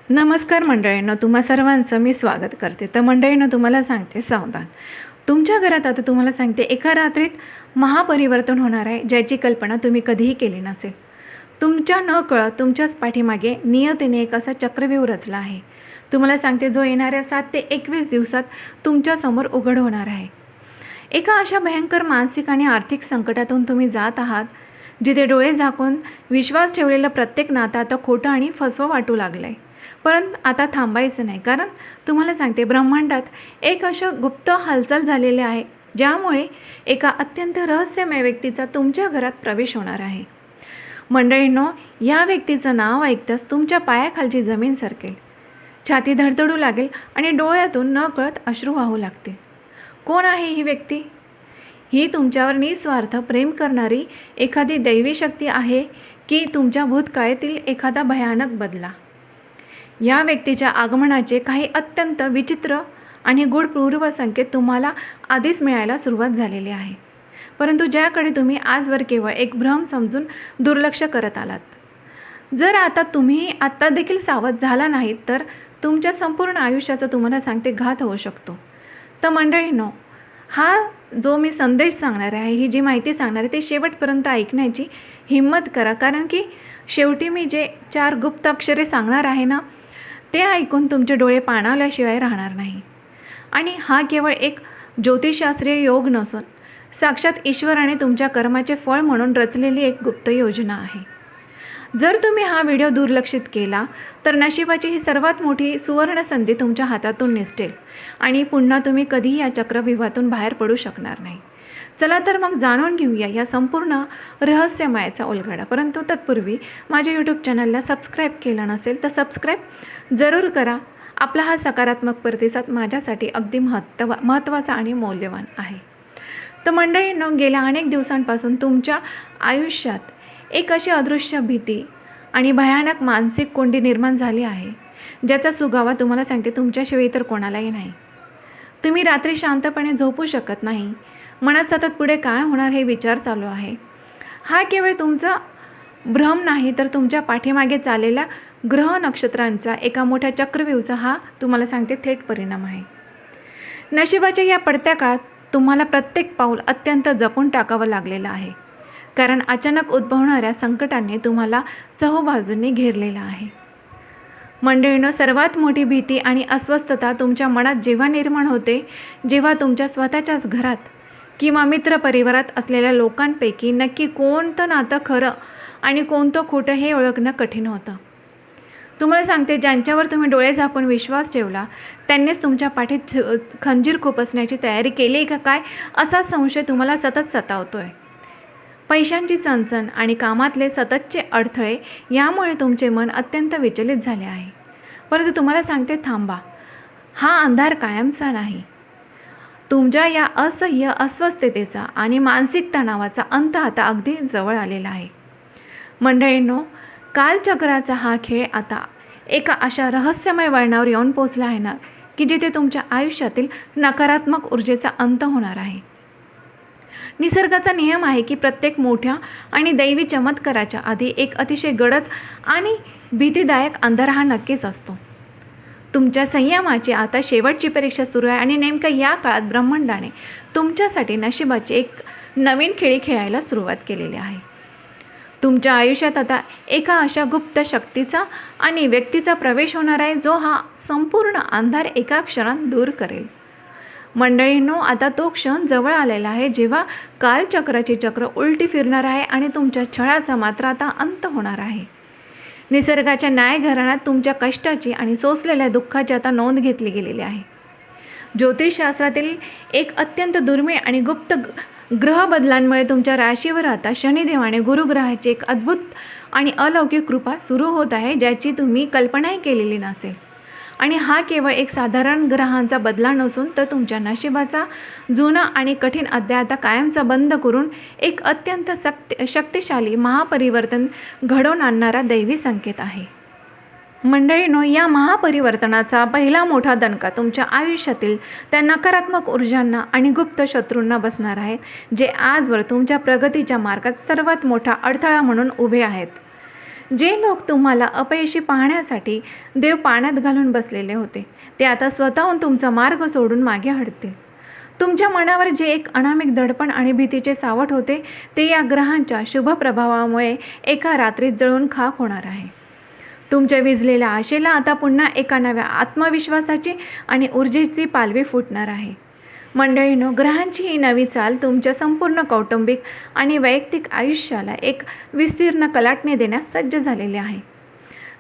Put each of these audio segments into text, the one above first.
नमस्कार मंडळींनो, तुम्हा सर्वांचं मी स्वागत करते. तर मंडळींनो, तुम्हाला सांगते सावधान. तुमच्या घरात आता तुम्हाला सांगते एका रात्रीत महापरिवर्तन होणार आहे, ज्याची कल्पना तुम्ही कधीही केली नसेल. तुमच्या नकळत तुमच्याच पाठीमागे नियतीने एक असा चक्रव्यूह रचला आहे. तुम्हाला सांगते जो येणाऱ्या 7 ते 21 दिवसात तुमच्यासमोर उघड होणार आहे. एका अशा भयंकर मानसिक आणि आर्थिक संकटातून तुम्ही जात आहात, जिथे डोळे झाकून विश्वास ठेवलेलं प्रत्येक नातं आता खोटं आणि फसवं वाटू लागलं आहे. परंतु आता थांबायचं नाही, कारण तुम्हाला सांगते ब्रह्मांडात एक अशा गुप्त हालचाल झालेली आहे, ज्यामुळे एका अत्यंत रहस्यमय व्यक्तीचा तुमच्या घरात प्रवेश होणार आहे. मंडळींनो, या व्यक्तीचं नाव ऐकताच तुमच्या पायाखालची जमीन सरकेल, छाती धडधडू लागेल आणि डोळ्यातून नकळत अश्रू वाहू लागतील. कोण आहे ही व्यक्ती? ही तुमच्यावर निस्वार्थ प्रेम करणारी एखादी दैवी शक्ती आहे, की तुमच्या भूतकाळातील एखादा भयानक बदला? या व्यक्तीच्या आगमनाचे काही अत्यंत विचित्र आणि गूढ पूर्वसंकेत तुम्हाला आधीच मिळायला सुरुवात झालेली आहे, परंतु ज्याकडे तुम्ही आजवर केवळ एक भ्रम समजून दुर्लक्ष करत आलात. जर आता तुम्ही आत्ता देखील सावध झाला नाहीत, तर तुमच्या संपूर्ण आयुष्याचा तुम्हाला सांगते घात होऊ शकतो. तर मंडळींनो, हा जो मी संदेश सांगणार आहे, ही जी माहिती सांगणार आहे, ते शेवटपर्यंत ऐकण्याची हिंमत करा, कारण की शेवटी मी जे 4 गुप्त अक्षरे सांगणार आहे ना, ते ऐकून तुमचे डोळे पाणावल्याशिवाय राहणार नाही. आणि हा केवळ एक ज्योतिषशास्त्रीय योग नसून साक्षात ईश्वराने तुमच्या कर्माचे फळ म्हणून रचलेली एक गुप्त योजना आहे. जर तुम्ही हा व्हिडिओ दुर्लक्षित केला, तर नशिबाची ही सर्वात मोठी सुवर्ण संधी तुमच्या हातातून निसटेल आणि पुन्हा तुम्ही कधीही या चक्रव्यूहातून बाहेर पडू शकणार नाही. चला तर मग जाणून घेऊया या संपूर्ण रहस्यमयाचा उलगडा. परंतु तत्पूर्वी माझ्या यूट्यूब चॅनलला सबस्क्राईब केलं नसेल तर सबस्क्राईब जरूर करा. आपला हा सकारात्मक प्रतिसाद माझ्यासाठी अगदी महत्त्वाचा आणि मौल्यवान आहे. तर मंडळींनो, गेल्या अनेक दिवसांपासून तुमच्या आयुष्यात एक अशी अदृश्य भीती आणि भयानक मानसिक कोंडी निर्माण झाली आहे, ज्याचा सुगावा तुम्हाला सांगते तुमच्याशिवाय इतर कोणालाही नाही. तुम्ही रात्री शांतपणे झोपू शकत नाही. मनात सतत पुढे काय होणार हे विचार चालू आहे. हा केवळ तुमचा भ्रम नाही, तर तुमच्या पाठीमागे चाललेल्या ग्रह नक्षत्रांचा एका मोठ्या चक्रव्यूहाचा हा तुम्हाला सांगते थेट परिणाम आहे. नशिबाच्या या पडत्या काळात तुम्हाला प्रत्येक पाऊल अत्यंत जपून टाकावं लागलेलं आहे, कारण अचानक उद्भवणाऱ्या संकटांनी तुम्हाला चहूबाजूंनी घेरलेलं आहे. मंडळींनो, सर्वात मोठी भीती आणि अस्वस्थता तुमच्या मनात जेव्हा निर्माण होते, जेव्हा तुमच्या स्वतःच्याच घरात किंवा मित्रपरिवारात असलेल्या लोकांपैकी नक्की कोणतं नातं खरं आणि कोणतं खोटं हे ओळखणं कठीण होतं. तुम्हाला सांगते, ज्यांच्यावर तुम्ही डोळे झाकून विश्वास ठेवला, त्यांनीच तुमच्या पाठीत खंजीर खुपसण्याची तयारी केली का काय, असा संशय तुम्हाला सतत सतावतोय. पैशांची चणचण आणि कामातले सततचे अडथळे यामुळे तुमचे मन अत्यंत विचलित झाले आहे. परंतु तुम्हाला सांगते, थांबा. हा अंधार कायमचा नाही. तुमच्या या असह्य अस्वस्थतेचा आणि मानसिक तणावाचा अंत आता अगदी जवळ आलेला आहे. मंडळींनो, कालचक्राचा हा खेळ आता एका अशा रहस्यमय वळणावर येऊन पोचला आहे ना, की जिथे तुमच्या आयुष्यातील नकारात्मक ऊर्जेचा अंत होणार आहे. निसर्गाचा नियम आहे की प्रत्येक मोठ्या आणि दैवी चमत्काराच्या आधी एक अतिशय गडद आणि भीतीदायक अंधार हा नक्कीच असतो. तुमच्या संयमाची आता शेवटची परीक्षा सुरू आहे आणि नेमक्या या काळात ब्रह्मांडाने तुमच्यासाठी नशिबाची एक नवीन खेळी खेळायला सुरुवात केलेली आहे. तुमच्या आयुष्यात आता एका अशा गुप्त शक्तीचा आणि व्यक्तीचा प्रवेश होणार आहे, जो हा संपूर्ण अंधार एका क्षणात दूर करेल. मंडळींनो, आता तो क्षण जवळ आलेला आहे, जेव्हा कालचक्राची चक्र उलटी फिरणार आहे आणि तुमच्या छळाचा मात्र आता अंत होणार आहे. निसर्गाच्या न्यायघराण्यात तुमच्या कष्टाची आणि सोसलेल्या दुःखाची आता नोंद घेतली गेलेली आहे. ज्योतिषशास्त्रातील एक अत्यंत दुर्मिळ आणि गुप्त ग्रह बदलांमुळे तुमच्या राशीवर आता शनिदेवाने गुरुग्रहाची एक अद्भुत आणि अलौकिक कृपा सुरू होत आहे, ज्याची तुम्ही कल्पनाही केलेली नसेल. आणि हा केवळ एक साधारण ग्रहांचा बदला नसून तर तुमच्या नशिबाचा जुना आणि कठीण अध्याय आता कायमचा बंद करून एक अत्यंत शक्तिशाली महापरिवर्तन घडवून आणणारा दैवी संकेत आहे. मंडळींनो, या महापरिवर्तनाचा पहिला मोठा दणका तुमच्या आयुष्यातील त्या नकारात्मक ऊर्जांना आणि गुप्त शत्रूंना बसणार आहेत, जे आजवर तुमच्या प्रगतीच्या मार्गात सर्वात मोठा अडथळा म्हणून उभे आहेत. जे लोक तुम्हाला अपयशी पाहण्यासाठी देव पाण्यात घालून बसलेले होते, ते आता स्वतःहून तुमचा मार्ग सोडून मागे हटतील. तुमच्या मनावर जे एक अनामिक दडपण आणि भीतीचे सावट होते, ते या ग्रहांच्या शुभ प्रभावामुळे एका रात्रीत जळून खाक होणार आहे. तुमच्या विझलेल्या आशेला आता पुन्हा एका नव्या आत्मविश्वासाची आणि ऊर्जेची पालवी फुटणार आहे. मंडळींनो, ग्रहांची ही नवी चाल तुमच्या संपूर्ण कौटुंबिक आणि वैयक्तिक आयुष्याला एक विस्तीर्ण कलाटणी देण्यास सज्ज झालेले आहे.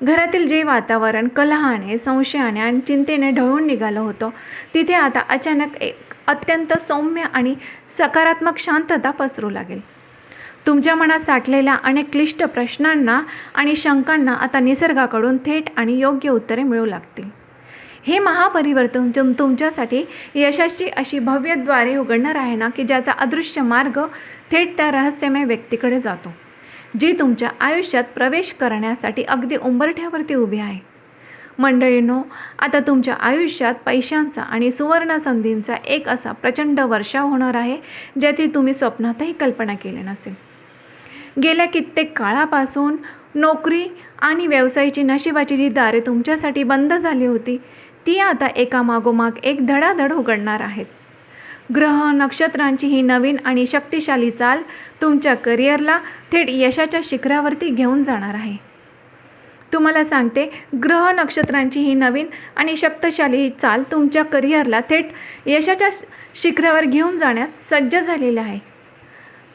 घरातील जे वातावरण कलहाने, संशयाने आणि चिंतेने ढवळून निघालं होतं, तिथे आता अचानक एक अत्यंत सौम्य आणि सकारात्मक शांतता पसरू लागेल. तुमच्या मनात साठलेल्या अनेक क्लिष्ट प्रश्नांना आणि शंकांना आता निसर्गाकडून थेट आणि योग्य उत्तरे मिळू लागतील. हे महापरिवर्तन तुमच्यासाठी यशाची अशी भव्य द्वारे उघडणार आहे ना, की ज्याचा अदृश्य मार्ग थेट त्या रहस्यमय व्यक्तीकडे जातो, जी तुमच्या आयुष्यात प्रवेश करण्यासाठी अगदी उंबरठ्यावरती उभी आहे. मंडळींनो, आता तुमच्या आयुष्यात पैशांचा आणि सुवर्ण संधींचा एक असा प्रचंड वर्षाव होणार आहे, ज्याची तुम्ही स्वप्नातही कल्पना केली नसेल. गेल्या कित्येक काळापासून नोकरी आणि व्यवसायाची नशिबाची जी दारे तुमच्यासाठी बंद झाली होती, ती आता एकामागोमाग एक धडाधड उघडणार आहेत. ग्रह नक्षत्रांची ही नवीन आणि शक्तिशाली चाल तुमच्या करिअरला थेट यशाच्या शिखरावरती घेऊन जाणार आहे. तुम्हाला सांगते, ग्रह नक्षत्रांची ही नवीन आणि शक्तिशाली चाल तुमच्या करिअरला थेट यशाच्या शिखरावर घेऊन जाण्यास सज्ज झालेले आहे.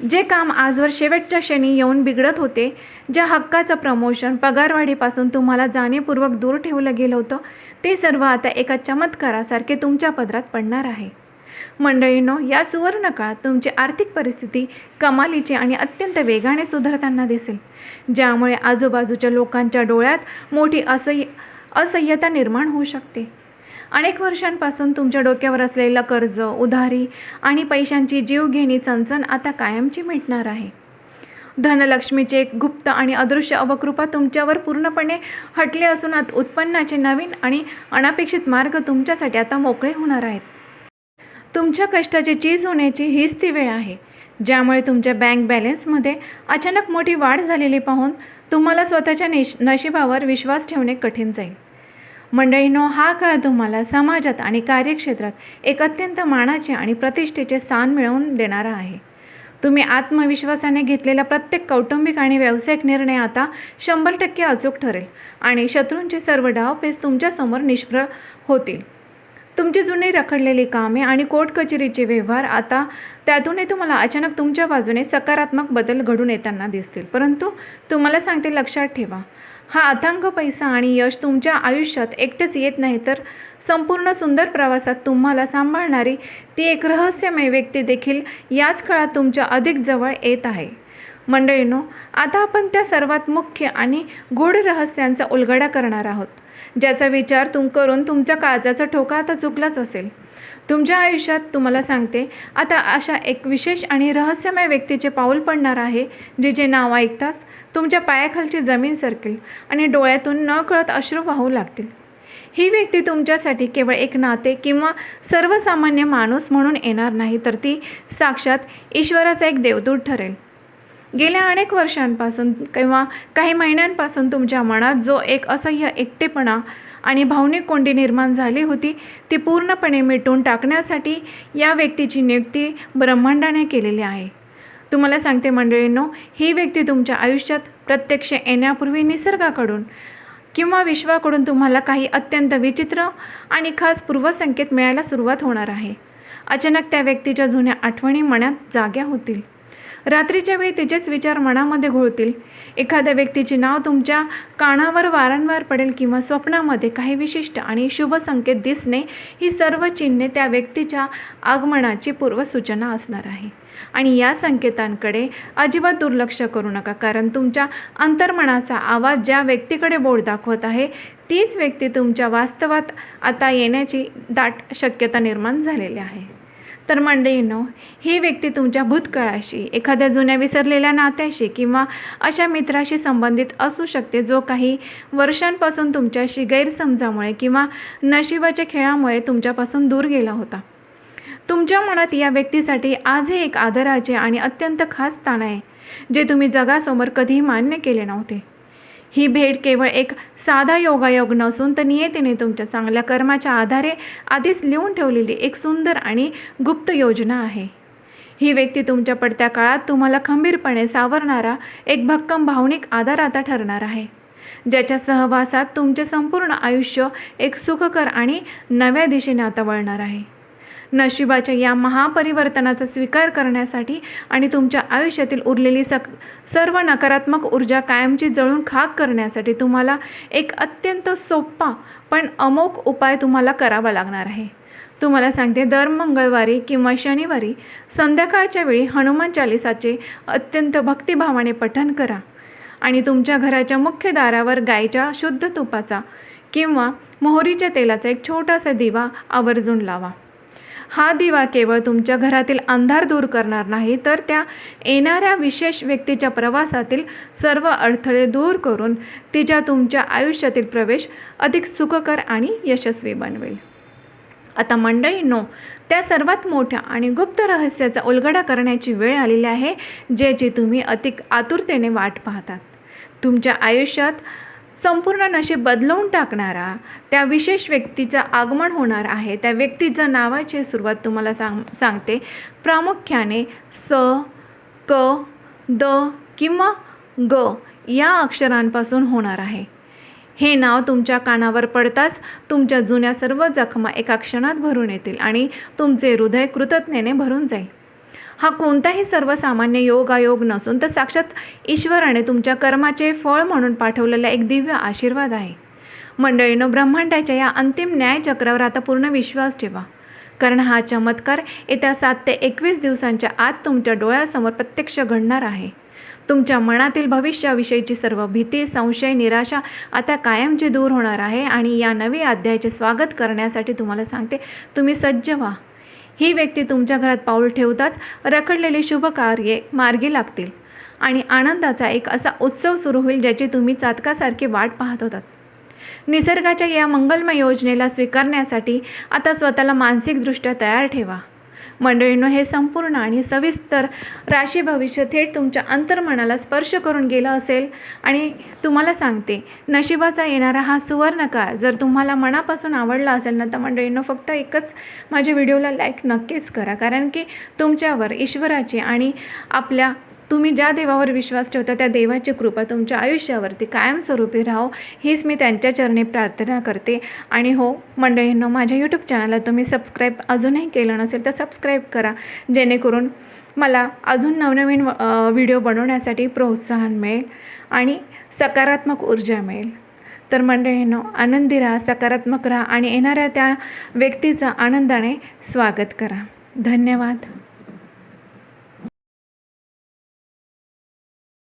जे काम आजवर शेवटच्या क्षणी येऊन बिघडत होते, ज्या हक्काचं प्रमोशन, पगारवाढीपासून तुम्हाला जाणीवपूर्वक दूर ठेवलं गेलं होतं, ते सर्व आता एका चमत्कारासारखे तुमच्या पदरात पडणार आहे. मंडळींनो, या सुवर्ण काळात तुमची आर्थिक परिस्थिती कमालीची आणि अत्यंत वेगाने सुधारताना दिसेल, ज्यामुळे आजूबाजूच्या लोकांच्या डोळ्यात मोठी असह्यता निर्माण होऊ शकते. अनेक वर्षांपासून तुमच्या डोक्यावर असलेलं कर्ज, उधारी आणि पैशांची जीवघेणी चणचण आता कायमची मिटणार आहे. धनलक्ष्मीचे एक गुप्त आणि अदृश्य अवकृपा तुमच्यावर पूर्णपणे हटले असून उत्पन्नाचे नवीन आणि अनपेक्षित मार्ग तुमच्यासाठी आता मोकळे होणार आहेत. तुमच्या कष्टाची चीज होण्याची हीच ती वेळ आहे, ज्यामुळे तुमच्या बँक बॅलन्समध्ये अचानक मोठी वाढ झालेली पाहून तुम्हाला स्वतःच्या नशिबावर विश्वास ठेवणे कठीण जाईल. मंडळींनो, हा काळ तुम्हाला समाजात आणि कार्यक्षेत्रात एक अत्यंत मानाचे आणि प्रतिष्ठेचे स्थान मिळवून देणारा आहे. तुम्ही आत्मविश्वासाने घेतलेला प्रत्येक कौटुंबिक आणि व्यावसायिक निर्णय आता 100% अचूक ठरेल आणि शत्रूंचे सर्व डावपेच तुमच्यासमोर निष्प्रभ होतील. तुमची जुनी रखडलेली कामे आणि कोर्ट कचेरीचे व्यवहार आता त्यातूनही तुम्हाला अचानक तुमच्या बाजूने सकारात्मक बदल घडून येताना दिसतील. परंतु तुम्हाला सांगते, लक्षात ठेवा, हा अथांग पैसा आणि यश तुमच्या आयुष्यात एकटेच येत नाही, तर संपूर्ण सुंदर प्रवासात तुम्हाला सांभाळणारी ती एक रहस्यमय व्यक्ती देखील याच काळात तुमच्या अधिक जवळ येत आहे. मंडळींनो, आता आपण त्या सर्वात मुख्य आणि गूढ रहस्यांचा उलगडा करणार आहोत, ज्याचा विचार करून तुमच्या काळजाचा ठोका आता चुकलाच असेल. तुमच्या आयुष्यात तुम्हाला सांगते, आता अशा एक विशेष आणि रहस्यमय व्यक्तीचे पाऊल पडणार आहे, जिचे नाव ऐकताच तुमच्या पायाखालची जमीन सरकेल आणि डोळ्यातून नकळत अश्रू वाहू लागतील. ही व्यक्ती तुमच्यासाठी केवळ एक नाते किंवा सर्वसामान्य माणूस म्हणून येणार नाही, तर ती साक्षात ईश्वराचा एक देवदूत ठरेल. गेल्या अनेक वर्षांपासून किंवा काही महिन्यांपासून तुमच्या मनात जो एक असह्य एकटेपणा आणि भावनिक कोंडी निर्माण झाली होती, ती पूर्णपणे मिटून टाकण्यासाठी या व्यक्तीची नियुक्ती ब्रह्मांडाने केलेली आहे. तुम्हाला सांगते मंडळींनो, ही व्यक्ती तुमच्या आयुष्यात प्रत्यक्ष येण्यापूर्वी निसर्गाकडून किंवा विश्वाकडून तुम्हाला काही अत्यंत विचित्र आणि खास पूर्वसंकेत मिळायला सुरुवात होणार आहे. अचानक त्या व्यक्तीच्या जुन्या आठवणी मनात जाग्या होतील. रात्रीच्या वेळी तिचेच विचार मनामध्ये घोळतील. एखाद्या व्यक्तीचे नाव तुमच्या कानावर वारंवार पडेल किंवा स्वप्नामध्ये काही विशिष्ट आणि शुभ संकेत दिसणे, ही सर्व चिन्हे त्या व्यक्तीच्या आगमनाची पूर्वसूचना असणार आहे. आणि या संकेतांकडे अजिबात दुर्लक्ष करू नका, कारण तुमच्या अंतर्मनाचा आवाज ज्या व्यक्तीकडे बोट दाखवत आहे, तीच व्यक्ती तुमच्या वास्तवात आता येण्याची दाट शक्यता निर्माण झालेली आहे. तर मंडळींनो, ही व्यक्ती तुमच्या भूतकाळाशी, एखाद्या जुन्या विसरलेल्या नात्याशी किंवा अशा मित्राशी संबंधित असू शकते, जो काही वर्षांपासून तुमच्याशी गैरसमजामुळे किंवा नशिबाच्या खेळामुळे तुमच्यापासून दूर गेला होता. तुमच्या मनात या व्यक्तीसाठी आजही एक आदराचे आणि अत्यंत खास स्थान आहे, जे तुम्ही जगासमोर कधीही मान्य केले नव्हते. ही भेट केवळ एक साधा योगायोग नसून तर नियतीने तुमच्या चांगल्या कर्माच्या आधारे आधीच लिहून ठेवलेली एक सुंदर आणि गुप्त योजना आहे. ही व्यक्ती तुमच्या पडत्या काळात तुम्हाला खंबीरपणे सावरणारा एक भक्कम भावनिक आधार आता ठरणार आहे, ज्याच्या सहवासात तुमचे संपूर्ण आयुष्य एक सुखकर आणि नव्या दिशेने आता वळणार आहे. नशिबाच्या या महापरिवर्तनाचा स्वीकार करण्यासाठी आणि तुमच्या आयुष्यातील उरलेली सर्व नकारात्मक ऊर्जा कायमची जळून खाक करण्यासाठी तुम्हाला एक अत्यंत सोपा पण अमोघ उपाय तुम्हाला करावा लागणार आहे. तुम्हाला सांगते, दर मंगळवारी किंवा शनिवारी संध्याकाळच्या वेळी हनुमान चालिसाचे अत्यंत भक्तिभावाने पठण करा आणि तुमच्या घराच्या मुख्य दारावर गायीच्या शुद्ध तुपाचा किंवा मोहरीच्या तेलाचा एक छोटासा दिवा आवर्जून लावा. हा दिवा केवळ तुमच्या घरातील अंधार दूर करणार नाही, तर त्या येणाऱ्या विशेष व्यक्तीच्या प्रवासातील सर्व अडथळे दूर करून तिच्या तुमच्या आयुष्यातील प्रवेश अधिक सुखकर आणि यशस्वी बनवेल. आता मंडळींनो, त्या सर्वात मोठ्या आणि गुप्त रहस्याचा उलगडा करण्याची वेळ आलेली आहे, ज्याची तुम्ही अधिक आतुरतेने वाट पाहतात. तुमच्या आयुष्यात संपूर्ण नशीब बदलवून टाकणारा त्या विशेष व्यक्तीचं आगमन होणार आहे. त्या व्यक्तीच्या नावाची सुरुवात तुम्हाला सांगते. प्रामुख्याने स, क, द किंवा ग या अक्षरांपासून होणार आहे. हे नाव तुमच्या कानावर पडताच तुमच्या जुन्या सर्व जखमा एका क्षणात भरून येतील आणि तुमचे हृदय कृतज्ञतेने भरून जाईल. हा कोणताही सर्वसामान्य योगायोग नसून तर साक्षात ईश्वराने तुमच्या कर्माचे फळ म्हणून पाठवलेला एक दिव्य आशीर्वाद आहे. मंडळींनो, ब्रह्मांडाच्या या अंतिम न्यायचक्रावर आता पूर्ण विश्वास ठेवा, कारण हा चमत्कार येत्या 7 ते 21 दिवसांच्या आत तुमच्या डोळ्यासमोर प्रत्यक्ष घडणार आहे. तुमच्या मनातील भविष्याविषयीची सर्व भीती, संशय, निराशा आता कायमची दूर होणार आहे आणि या नव्या अध्यायाचे स्वागत करण्यासाठी तुम्हाला सांगते, तुम्ही सज्ज व्हा. ही व्यक्ती तुमच्या घरात पाऊल ठेवताच रखडलेली शुभ कार्ये मार्गी लागतील आणि आनंदाचा एक असा उत्सव सुरू होईल, ज्याची तुम्ही चातकासारखी वाट पाहत होतात. निसर्गाच्या या मंगलमय योजनेला स्वीकारण्यासाठी आता स्वतःला मानसिकदृष्ट्या तयार ठेवा. मंडळींनो, हे संपूर्ण आणि सविस्तर राशी भविष्य थेट तुमच्या अंतर्मनाला स्पर्श करून गेलं असेल आणि तुम्हाला सांगते, नशिबाचा येणारा हा सुवर्ण काळ जर तुम्हाला मनापासून आवडला असेल ना, तर मंडळींनो फक्त एकच माझ्या व्हिडिओला लाईक नक्कीच करा, कारण की तुमच्यावर ईश्वराची आणि तुम्ही ज्या देवावर विश्वास ठेवता त्या देवाची कृपा तुमच्या आयुष्यावरती कायमस्वरूपी राहो, हीच मी त्यांच्या चरणी प्रार्थना करते. आणि हो मंडळींनो, माझ्या यूट्यूब चॅनलला तुम्ही सबस्क्राईब अजूनही केलं नसेल तर सबस्क्राईब करा, जेणेकरून मला अजून नवनवीन व्हिडिओ बनवण्यासाठी प्रोत्साहन मिळेल आणि सकारात्मक ऊर्जा मिळेल. तर मंडळींनो, आनंदी राहा, सकारात्मक राहा आणि येणाऱ्या त्या व्यक्तीचं आनंदाने स्वागत करा. धन्यवाद.